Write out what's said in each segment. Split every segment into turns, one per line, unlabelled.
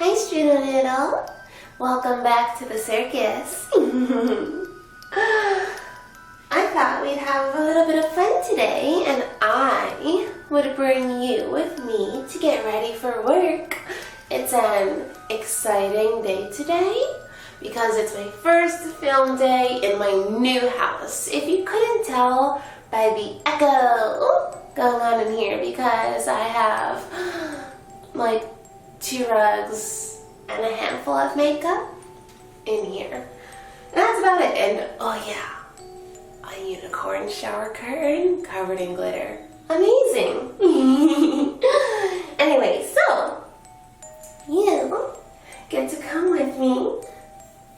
Hi, Strudel. Welcome back to the circus. I thought we'd have a little bit of fun today, and I would bring you with me to get ready for work. It's an exciting day today because it's my first film day in my new house. If you couldn't tell by the echo going on in here, because I have like 2 rugs and a handful of makeup in here. And that's about it. And oh yeah, a unicorn shower curtain covered in glitter. Amazing. Anyway, so you get to come with me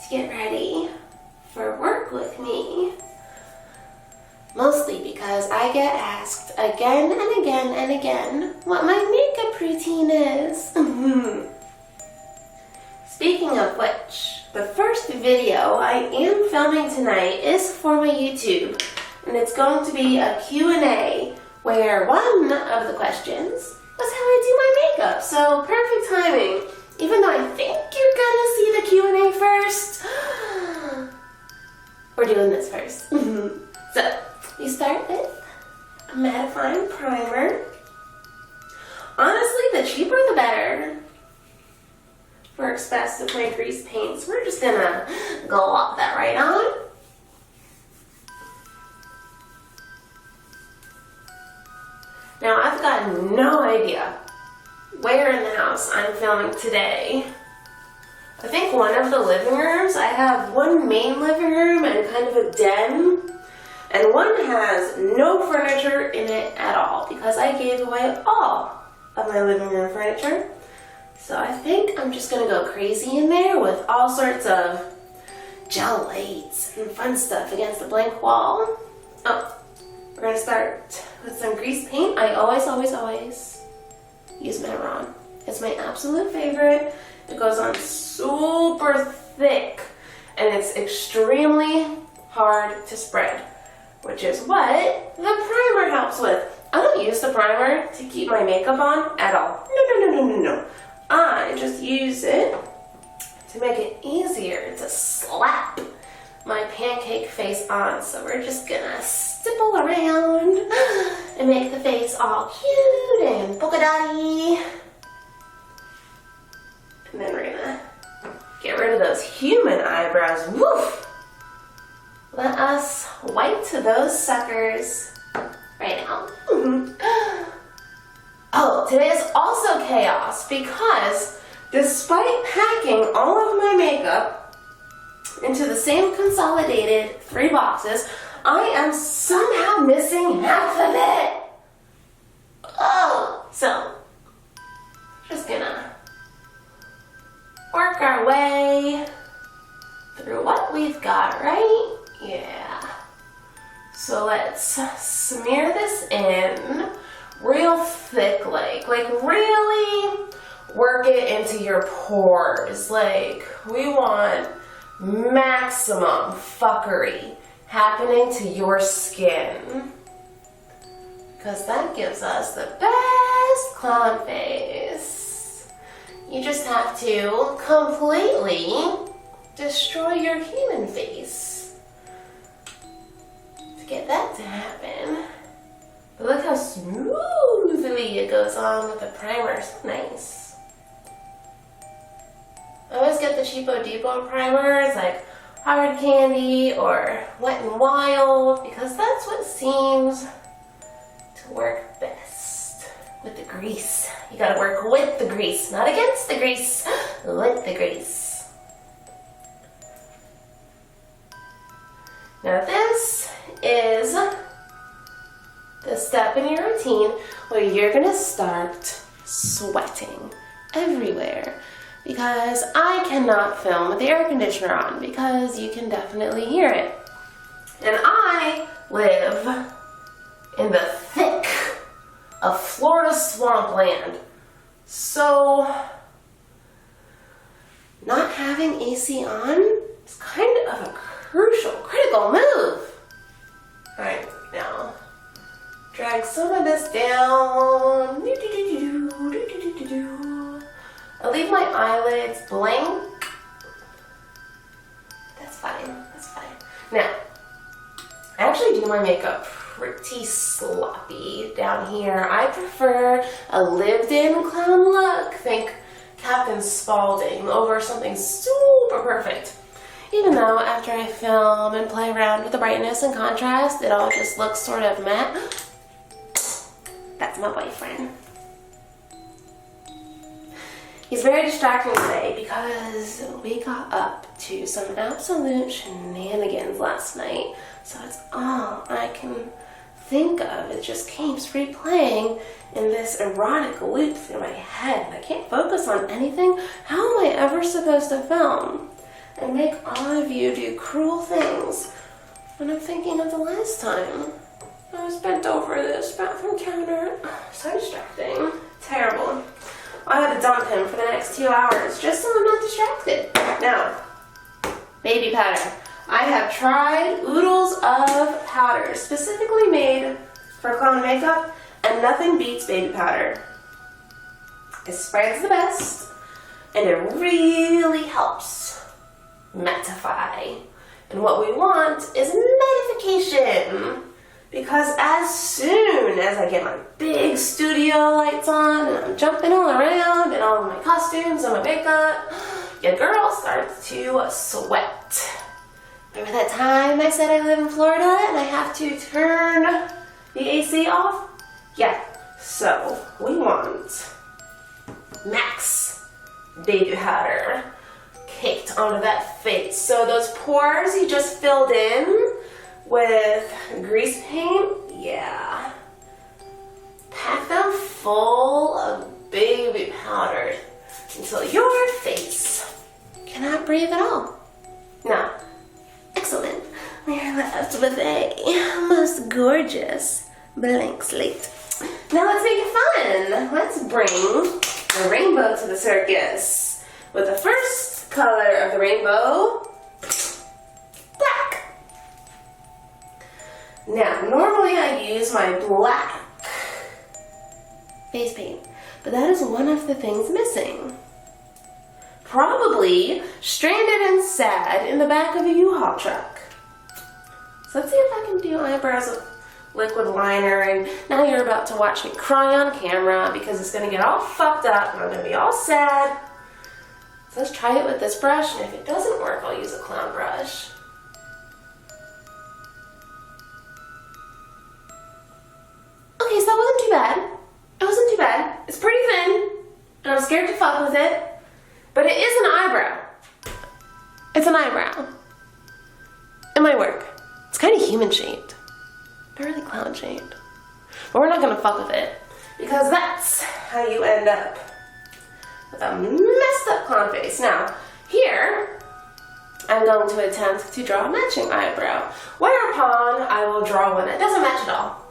to get ready for work with me. Mostly because I get asked again and again and again what my makeup routine is. Speaking of which, the first video I am filming tonight is for my YouTube, and it's going to be a Q&A where one of the questions was how I do my makeup. So perfect timing. Even though I think you're gonna see the Q&A first, we're doing this first. So we start with a mattifying primer. Honestly, the cheaper the better. Works best with my grease paints. We're just gonna glop that right on. Now I've got no idea where in the house I'm filming today. I think one of the living rooms. I have one main living room and kind of a den. And one has no furniture in it at all because I gave away all of my living room furniture. So I think I'm just gonna go crazy in there with all sorts of gel lights and fun stuff against the blank wall. Oh, we're gonna start with some grease paint. I always use Mehron. It's my absolute favorite. It goes on super thick and it's extremely hard to spread, which is what the primer helps with. I don't use the primer to keep my makeup on at all. No. I just use it to make it easier to slap my pancake face on. So we're just gonna stipple around and make the face all cute and polka dotty. And then we're gonna get rid of those human eyebrows. Woof! Let us white those suckers right now. Oh, today is also chaos because despite packing all of my makeup into the same consolidated 3 boxes, I am somehow missing half of it. Oh, so just gonna work our way through what we've got, right? Yeah. So let's smear this in real thick, like really work it into your pores. Like we want maximum fuckery happening to your skin because that gives us the best clown face. You just have to completely destroy your human face to get that to happen. But look how smoothly it goes on with the primer. So nice. I always get the Cheapo Depot primers like Hard Candy or Wet n Wild because that's what seems to work best with the grease. You gotta work with the grease, not against the grease, with the grease. Now this is the step in your routine where you're gonna start sweating everywhere because I cannot film with the air conditioner on because you can definitely hear it. And I live in the thick of Florida swampland. So not having AC on is kind of a critical move. Alright, now drag some of this down. I leave my eyelids blank. That's fine, that's fine. Now, I actually do my makeup pretty sloppy down here. I prefer a lived-in clown look. Think Captain Spaulding over something super perfect. Even though after I film and play around with the brightness and contrast, it all just looks sort of matte. That's my boyfriend. He's very distracting today because we got up to some absolute shenanigans last night. So it's all I can think of. It just keeps replaying in this erotic loop through my head. I can't focus on anything. How am I ever supposed to film and make all of you do cruel things when I'm thinking of the last time I was bent over this bathroom counter? So distracting. Terrible. I had to dump him for the next 2 hours just so I'm not distracted. Now, baby powder. I have tried oodles of powder specifically made for clown makeup, and nothing beats baby powder. It spreads the best, and it really helps mattify. And what we want is mattification. Because as soon as I get my big studio lights on and I'm jumping all around in all of my costumes and my makeup, your girl starts to sweat. Remember that time I said I live in Florida and I have to turn the AC off? Yeah, so we want max baby powder caked onto that face. So those pores you just filled in with grease paint, yeah. Pack them full of baby powder until your face cannot breathe at all. Now, excellent. We are left with a most gorgeous blank slate. Now let's make it fun. Let's bring the rainbow to the circus. With the first color of the rainbow, black. Now, normally I use my black face paint, but that is one of the things missing. Probably stranded and sad in the back of a U-Haul truck. So let's see if I can do eyebrows with liquid liner, and now you're about to watch me cry on camera because it's going to get all fucked up and I'm going to be all sad. So let's try it with this brush, and if it doesn't work, I'll use a clown brush. Okay, so that wasn't too bad. It wasn't too bad. It's pretty thin, and I'm scared to fuck with it, but it is an eyebrow. It's an eyebrow. It might work. It's kind of human-shaped. Not really clown-shaped. But we're not going to fuck with it, because that's how you end up with a messed up clown face. Now, here, I'm going to attempt to draw a matching eyebrow, whereupon I will draw one that doesn't match at all.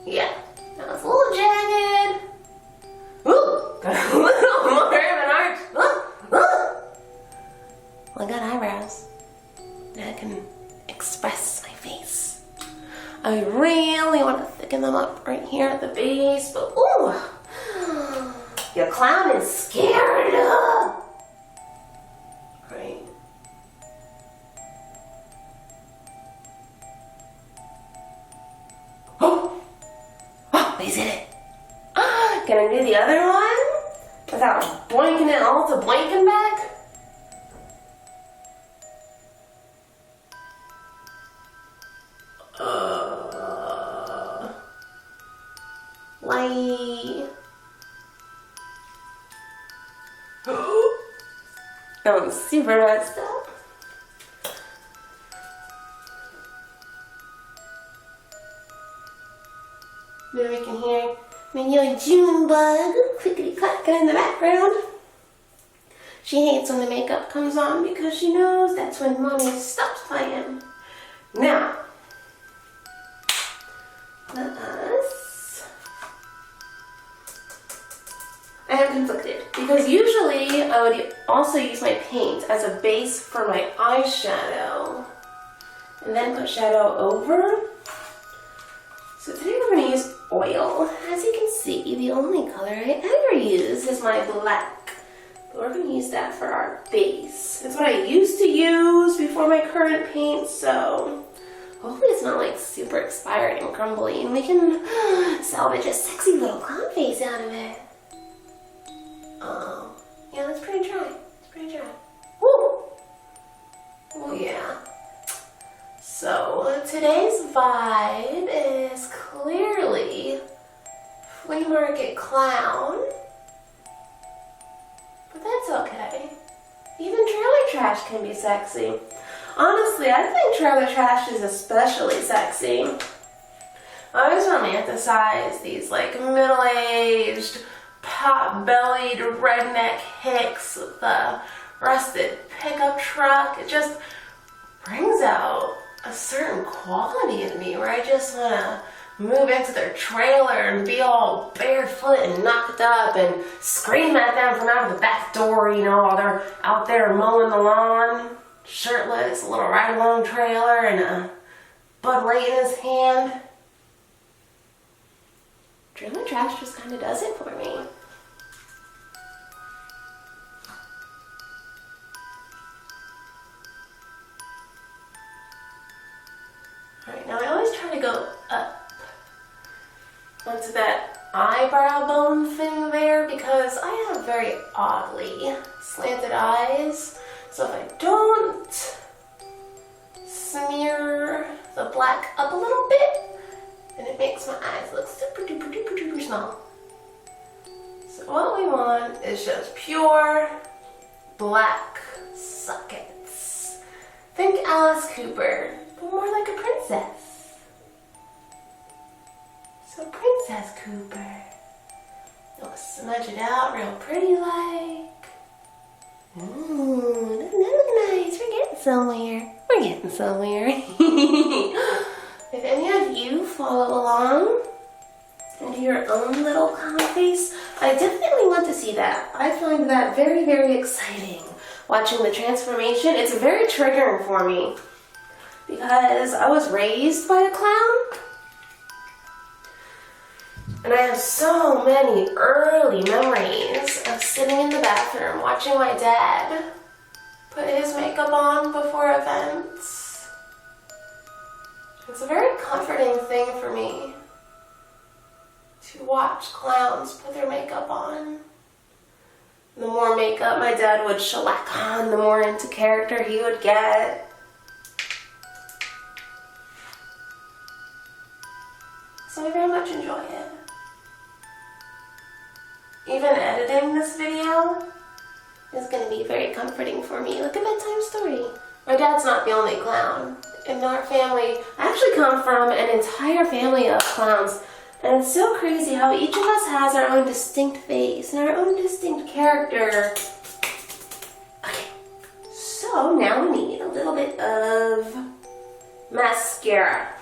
Yeah, that was a little jagged. Ooh, got a little more of an arch. Well, I got eyebrows. Now I can express my face. I really want to thicken them up right here at the base, but ooh, your clown is scared. Right. He's in it. Can I do the other one without blanking it all to blanking back? Light. That was super messed up. Maybe we can hear maybe a June bug clickety clacking in the background. She hates when the makeup comes on because she knows that's when mommy stops playing. Now, let us. I am conflicted because usually I would also use my paint as a base for my eyeshadow and then put shadow over. So today we're going to use oil. As you the only color I ever use is my black. But we're going to use that for our base. It's what I used to use before my current paint, so hopefully it's not like super expired and crumbly, and we can salvage a sexy little clown face out of it. Oh, yeah, that's pretty dry. It's pretty dry. Woo! Oh yeah. So today's vibe is clearly flea market clown, but that's okay. Even trailer trash can be sexy. Honestly, I think trailer trash is especially sexy. I always romanticize these like middle-aged, pot-bellied redneck hicks with a rusted pickup truck. It just brings out a certain quality in me where I just want to move into their trailer and be all barefoot and knocked up and scream at them from out of the back door, you know, while they're out there mowing the lawn, shirtless, a little ride-along trailer and a Bud Light in his hand. Trailer trash just kind of does it for me. Alright, now I always try to go up onto that eyebrow bone thing there because I have very oddly slanted eyes. So if I don't smear the black up a little bit, then it makes my eyes look super duper duper duper small. So what we want is just pure black sockets. Think Alice Cooper, but more like a princess. So Princess Cooper. We'll smudge it out real pretty like. Ooh, doesn't that look nice? We're getting somewhere. We're getting somewhere. If any of you follow along and do your own little clown face, I definitely want to see that. I find that very, very exciting. Watching the transformation, it's very triggering for me because I was raised by a clown. And I have so many early memories of sitting in the bathroom watching my dad put his makeup on before events. It's a very comforting thing for me to watch clowns put their makeup on. The more makeup my dad would shellac on, the more into character he would get. So I very much enjoy it. Even editing this video is going to be very comforting for me. Like a bedtime story. My dad's not the only clown. In our family, I actually come from an entire family of clowns. And it's so crazy how each of us has our own distinct face and our own distinct character. Okay, so now we need a little bit of mascara.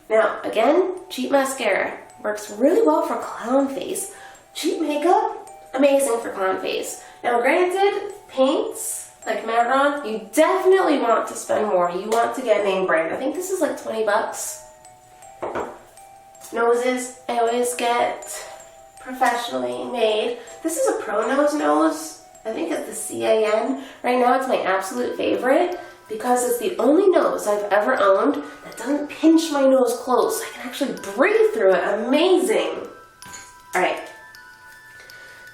Now, again, cheap mascara works really well for clown face. Cheap makeup, amazing for clown face. Now, granted, paints like Mehron, you definitely want to spend more. You want to get name brand. I think this is like 20 bucks. Noses, I always get professionally made. This is a Pro nose. I think it's the CAN. Right now, it's my absolute favorite because it's the only nose I've ever owned that doesn't pinch my nose close. I can actually breathe through it. Amazing. All right.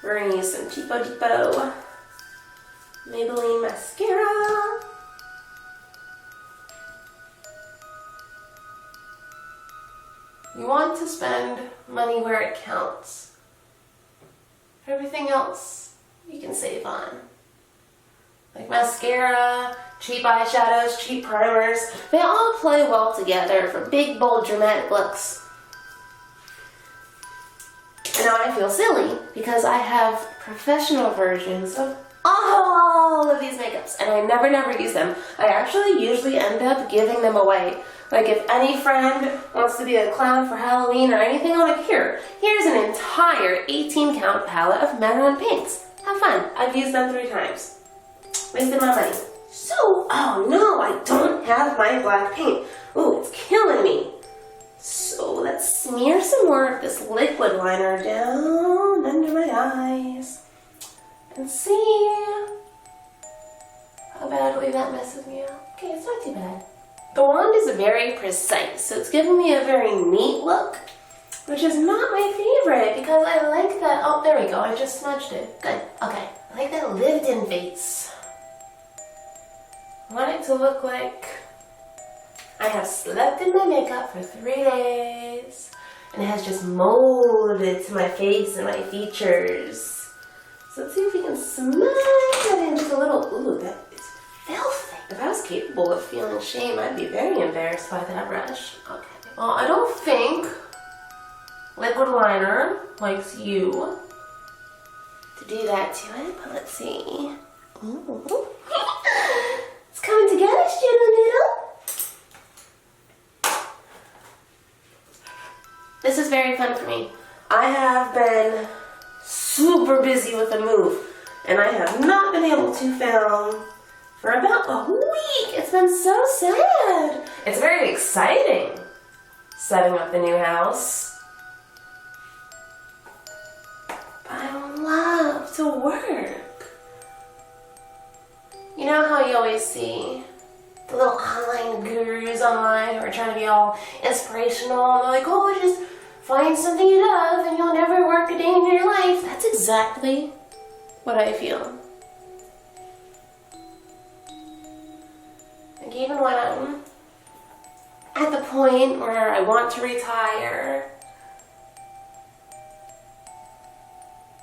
We're going to use some Cheapo Depot Maybelline mascara. You want to spend money where it counts. Everything else you can save on. Like mascara, cheap eyeshadows, cheap primers. They all play well together for big, bold, dramatic looks. And now I feel silly because I have professional versions of all of these makeups and I never use them. I actually usually end up giving them away. Like if any friend wants to be a clown for Halloween or anything, I'm like, here's an entire 18 count palette of Mehron paints. Have fun. I've used them 3 times. Wasted my money. So, oh no, I don't have my black paint. Oh, it's killing me. So let's smear some more of this liquid liner down under my eyes and see how badly that messes me up. Okay, it's not too bad. The wand is very precise, so it's giving me a very neat look, which is not my favorite because I like that. Oh, there we go. I just smudged it. Good. Okay. I like that lived-in face. I want it to look like I have slept in my makeup for 3 days and it has just molded to my face and my features. So let's see if we can smudge that in just a little. Ooh, that is filthy. If I was capable of feeling shame, I'd be very embarrassed by that brush. Okay. Well, I don't think liquid liner likes you to do that to it, but let's see. Ooh. It's coming together, sugar noodle. This is very fun for me. I have been super busy with the move, and I have not been able to film for about a week. It's been so sad. It's very exciting setting up the new house. But I love to work. You know how you always see the little online gurus online who are trying to be all inspirational and they're like, oh, just find something you love and you'll never work a day in your life. That's exactly what I feel. Like even when I'm at the point where I want to retire,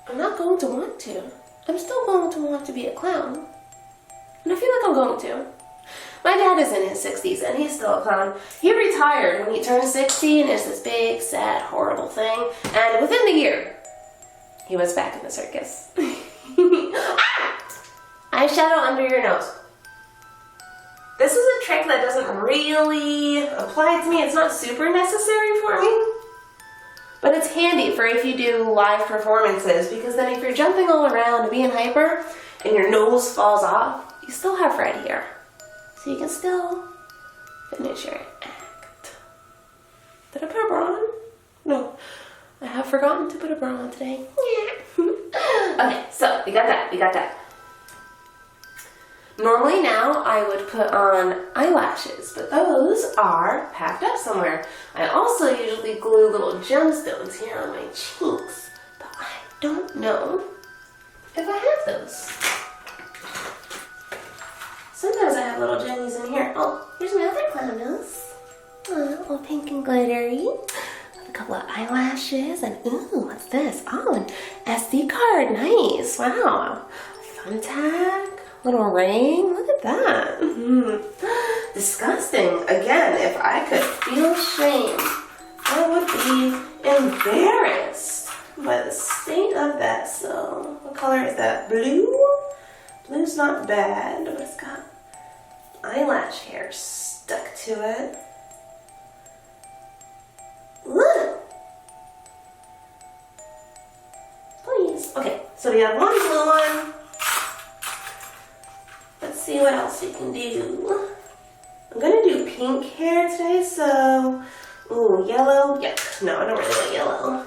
I'm not going to want to. I'm still going to want to be a clown. And I feel like I'm going to. My dad is in his 60s and he's still a clown. He retired when he turned 60 and it's this big, sad, horrible thing. And within the year, he was back in the circus. Ah! Eyeshadow under your nose. This is a trick that doesn't really apply to me. It's not super necessary for me. But it's handy for if you do live performances because then if you're jumping all around and being hyper and your nose falls off, you still have red here. So you can still finish your act. Did I put a bra on? No. I have forgotten to put a bra on today. Okay, so we got that. Normally now I would put on eyelashes, but those are packed up somewhere. I also usually glue little gemstones here on my cheeks, but I don't know if I have those. Sometimes I have little jennies in here. Oh, here's another clown nose. All pink and glittery. With a couple of eyelashes and ooh, what's this? Oh, an SD card. Nice. Wow. Fun tag. Little ring. Look at that. Disgusting. Again, if I could feel shame, I would be embarrassed by the state of that. So, what color is that? Blue? Blue's not bad, but it's got eyelash hair stuck to it. Look! Please. Okay, so we have one blue one. Let's see what else we can do. I'm gonna do pink hair today, so... Ooh, yellow? Yuck. No, I don't really want yellow.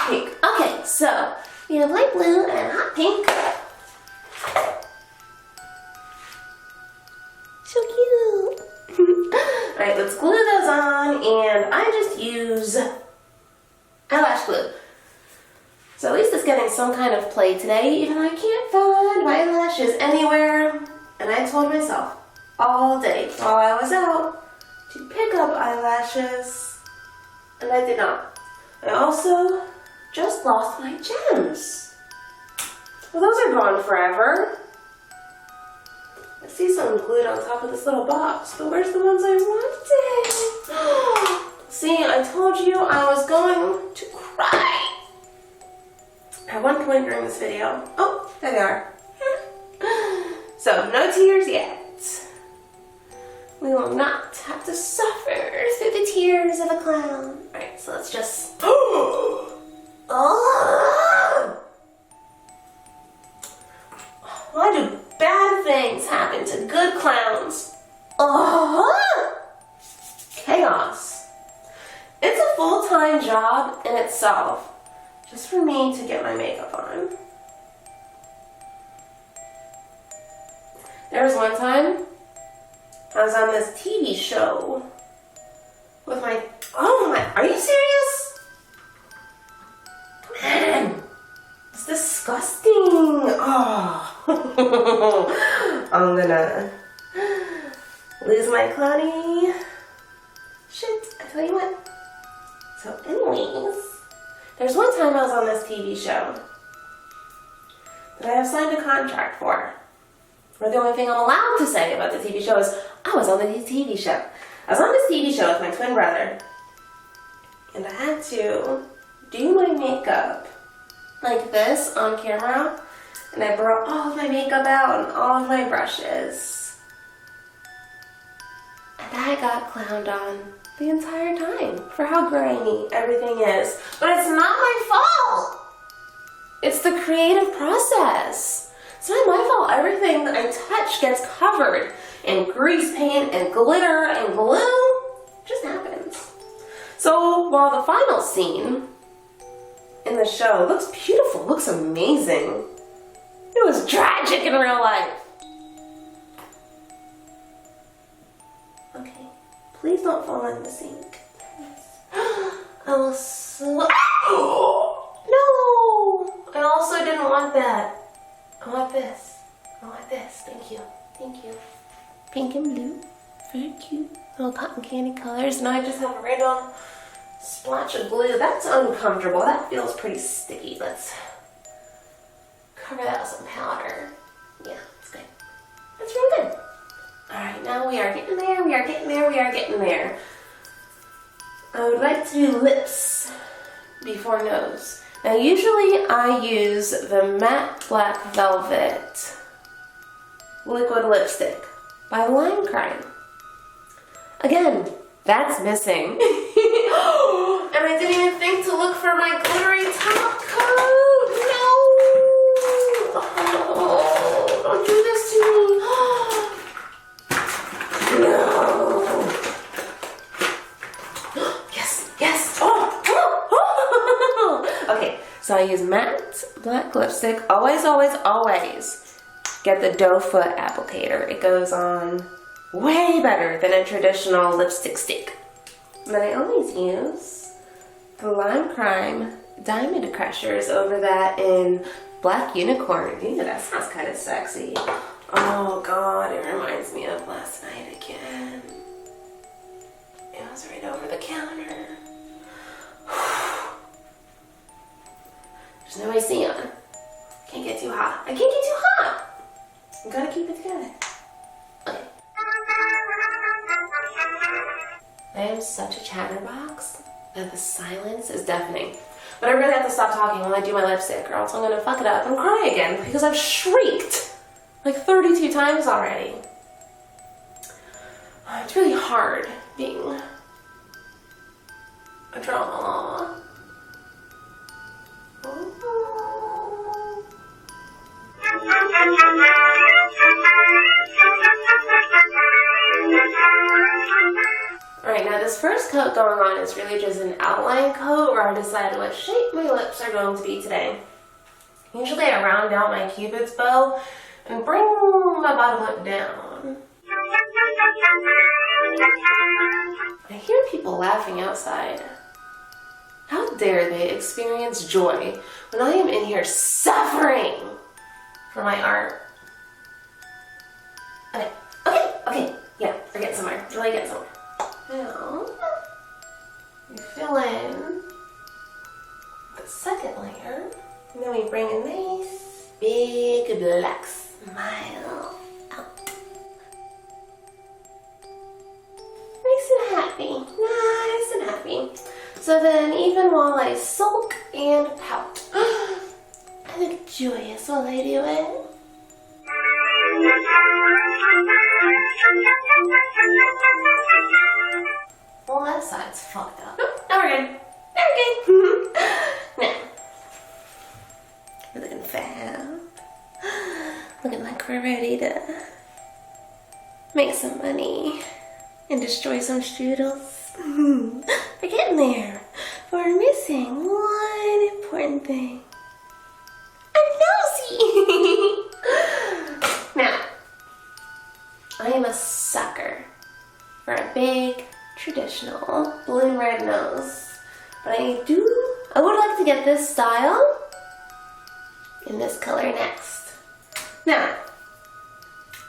Pink. Okay, so we have light blue and hot pink. So cute. Alright, let's glue those on, and I just use eyelash glue. So at least it's getting some kind of play today, even though I can't find my eyelashes anywhere. And I told myself all day while I was out to pick up eyelashes, and I did not. I also just lost my gems. Well, those are gone forever. I see something glued on top of this little box, but where's the ones I wanted? See, I told you I was going to cry at one point during this video. Oh, there they are. So, no tears yet. We will not have to suffer through the tears of a clown. Alright, so let's just... Oh! Why do bad things happen to good clowns? Oh, chaos. It's a full-time job in itself, just for me to get my makeup on. There was one time I was on this TV show with my, are you serious? Man, it's disgusting. Oh, I'm gonna lose my clowny. Shit, I tell you what. So anyways, there's one time I was on this TV show that I have signed a contract for. Where the only thing I'm allowed to say about the TV show is, I was on the TV show. I was on this TV show with my twin brother. And I had to do my makeup like this on camera. And I brought all of my makeup out and all of my brushes. And I got clowned on the entire time for how grimy everything is. But it's not my fault. It's the creative process. It's not my fault. Everything that I touch gets covered in grease paint and glitter and glue. It just happens. So while the final scene in the show looks beautiful, looks amazing, it was tragic in real life. Okay, please don't fall in the sink. I will No! I also didn't want that. I want this. I want this. Thank you. Thank you. Pink and blue. Very cute. Little cotton candy colors. Now I just have a random splotch of glue. That's uncomfortable. That feels pretty sticky. Let's cover that with some powder. Yeah, that's good. That's really good. Alright, now we are getting there. We are getting there. We are getting there. I would like to do lips before nose. Now usually I use the Matte Black Velvet Liquid Lipstick by Lime Crime. Again, that's missing. And I didn't even think to look for my glittery top coat. No! Oh, don't do this to me. No! Yes, yes! Okay, so I use matte black lipstick. Always, always, always get the doe foot applicator. It goes on way better than a traditional lipstick stick. But I always use the Lime Crime Diamond Crushers over that in Black Unicorn. Ew, that sounds kind of sexy. Oh God, it reminds me of last night again. It was right over the counter. There's no AC on. Can't get too hot. I can't get too hot. I gotta keep it together. Okay. I am such a chatterbox that the silence is deafening. But I really have to stop talking while I do my lipstick, or else I'm gonna fuck it up and cry again because I've shrieked like 32 times already. It's really hard being a drama llama. Alright, now this first coat going on is really just an outline coat where I decide what shape my lips are going to be today. Usually I round out my cupid's bow and bring my bottom lip down. I hear people laughing outside. How dare they experience joy when I am in here suffering for my art? Okay, yeah, we're getting somewhere. Really getting somewhere. Now, we fill in the second layer, and then we bring a nice big black smile out. Nice and happy, nice and happy. So then, even while I sulk and pout, I look joyous while I do it. Well, that side's fucked up. Now we're good. Now we're good. Now, we're looking fab. looking like we're ready to make some money and destroy some strudels. We're getting there. But we're missing one important thing. A nosy! Now, I am a sucker for a big, traditional blue and red nose. But I would like to get this style in this color next. Now,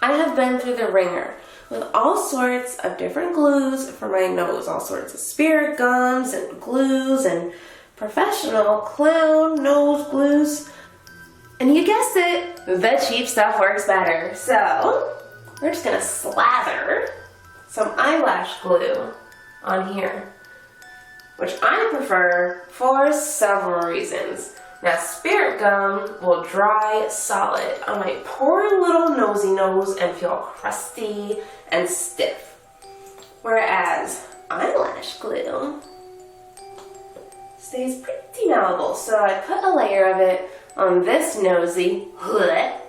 I have been through the ringer with all sorts of different glues for my nose, all sorts of spirit gums and glues and professional clown nose glues. And you guessed it, the cheap stuff works better. So, we're just gonna slather some eyelash glue on here, which I prefer for several reasons. Now, spirit gum will dry solid on my poor little nosy nose and feel crusty and stiff. Whereas eyelash glue stays pretty malleable. So I put a layer of it on this nosy.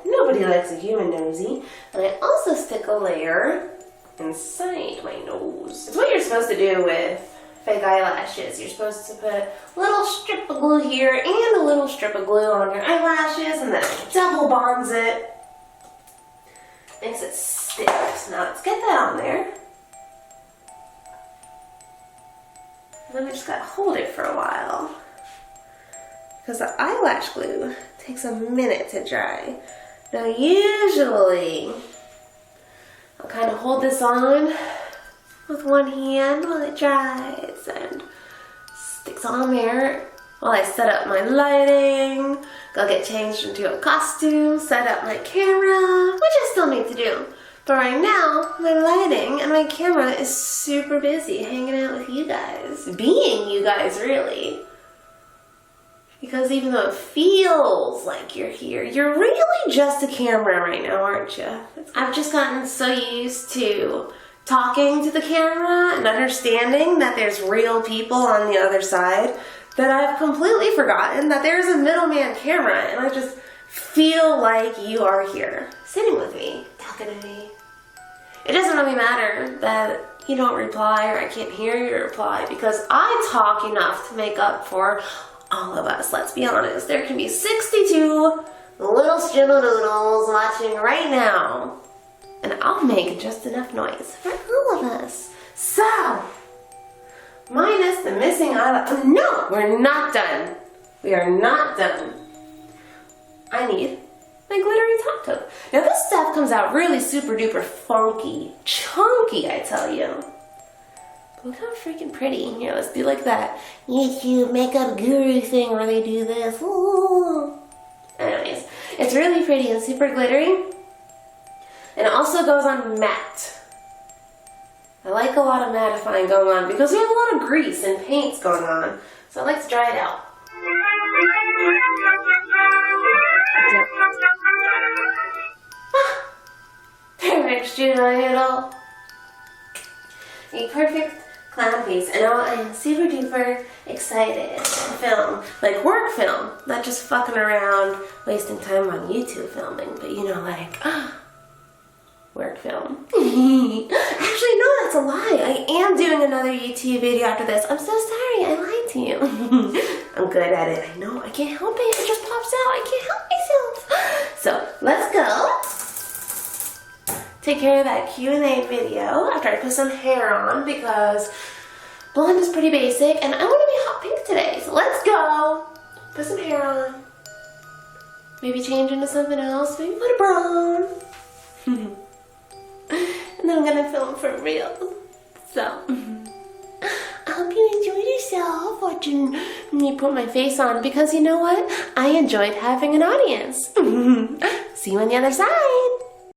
Nobody likes a human nosy. And I also stick a layer inside my nose. It's what you're supposed to do with fake eyelashes. You're supposed to put a little strip of glue here and a little strip of glue on your eyelashes and then double bonds it. Makes it stick. So now let's get that on there. And then we just gotta hold it for a while, because the eyelash glue takes a minute to dry. Now usually I'll kind of hold this on with one hand while it dries and sticks on there while I set up my lighting, go get changed into a costume, set up my camera, which I still need to do. But right now, my lighting and my camera is super busy hanging out with you guys. Being you guys, really. Because even though it feels like you're here, you're really just a camera right now, aren't you? I've just gotten so used to talking to the camera and understanding that there's real people on the other side that I've completely forgotten that there's a middleman camera, and I just feel like you are here, sitting with me, talking to me. It doesn't really matter that you don't reply or I can't hear your reply, because I talk enough to make up for all of us. Let's be honest, there can be 62 little strudel-noodles watching right now, and I'll make just enough noise for all of us. So, minus the missing eyelash. Oh, no, we're not done. We are not done. I need my glittery top coat. Now this stuff comes out really super duper funky, chunky, I tell you. Look how freaking pretty. Here, let's do like that YouTube makeup guru thing where they do this. Ooh. Anyways, it's really pretty and super glittery. And it also goes on matte. I like a lot of mattifying going on because we have a lot of grease and paints going on. So I like to dry it out. Perfect strudel. A perfect clown piece. And now I am super duper excited to film. Like work film. Not just fucking around wasting time on YouTube filming. But you know, like work film. Actually, no, that's a lie. I am doing another YouTube video after this. I'm so sorry. I lied to you. I'm good at it. I know. I can't help it. It just pops out. I can't help myself. So, let's go. Take care of that Q&A video after I put some hair on, because blonde is pretty basic and I want to be hot pink today. So let's go. Put some hair on. Maybe change into something else. Maybe put a bra on. And then I'm gonna film for real. So, I hope you enjoyed yourself watching me put my face on, because you know what? I enjoyed having an audience. See you on the other side.